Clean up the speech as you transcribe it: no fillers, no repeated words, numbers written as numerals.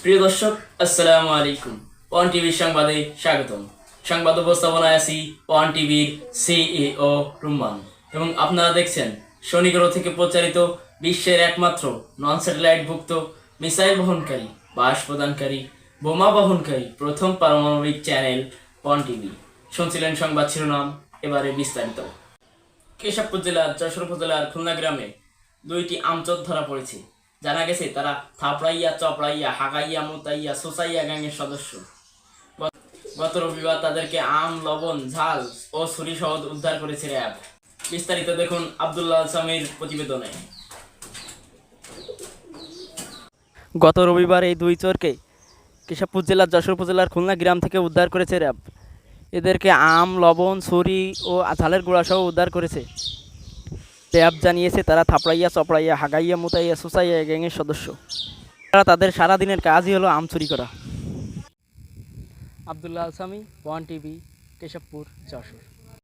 প্রিয় দর্শক, আসসালামু আলাইকুম। পন টিভির সংবাদে স্বাগতম। সংবাদ উপস্থাপনায় আছি পন টিভির সিইও রুম্মান এবং আপনারা দেখছেন শনিগ্রহ থেকে প্রচারিত বিশ্বের একমাত্র নন স্যাটেলাইট ভুক্ত মিসাইল বহনকারী, বাস প্রদানকারী, বোমা বহনকারী প্রথম পারমাণবিক চ্যানেল পন টিভি। শুনছিলেন সংবাদ শিরোনাম, এবারে বিস্তারিত। কেশবপুর জেলার যশোর উপজেলার খুলনা গ্রামে দুইটি আমচোর ধরা পড়েছে। জানা গেছে তারা থাপড়াইয়া, চপড়াইয়া, হাগাইয়া, মুতাইয়া, সোসাইয়া গ্যাংয়ের সদস্য। গত রবিবার তাদেরকে আম, লবণ, ঝাল ও ছুরি সহ উদ্ধার করেছে র্যাব। বিস্তারিত দেখুন আব্দুল্লাহ সামির প্রতিবেদনে। গত রবিবার এই দুই চোরকে কেশবপুর জেলার যশোর উপজেলার খুলনা গ্রাম থেকে উদ্ধার করেছে র্যাব। এদেরকে আম, লবণ, ছুরি ও ঝালের গুঁড়াসহ উদ্ধার করেছে। র্যাব জানিয়েছে তারা থাপড়াইয়া, চপড়াইয়া, হাগাইয়া, মুতাইয়া, সুসাইয়া গ্যাংয়ের সদস্য। তাদের সারাদিনের কাজই হলো আম চুরি করা। আব্দুল্লাহ সামি, পন টিভি, কেশবপুর, যশোর।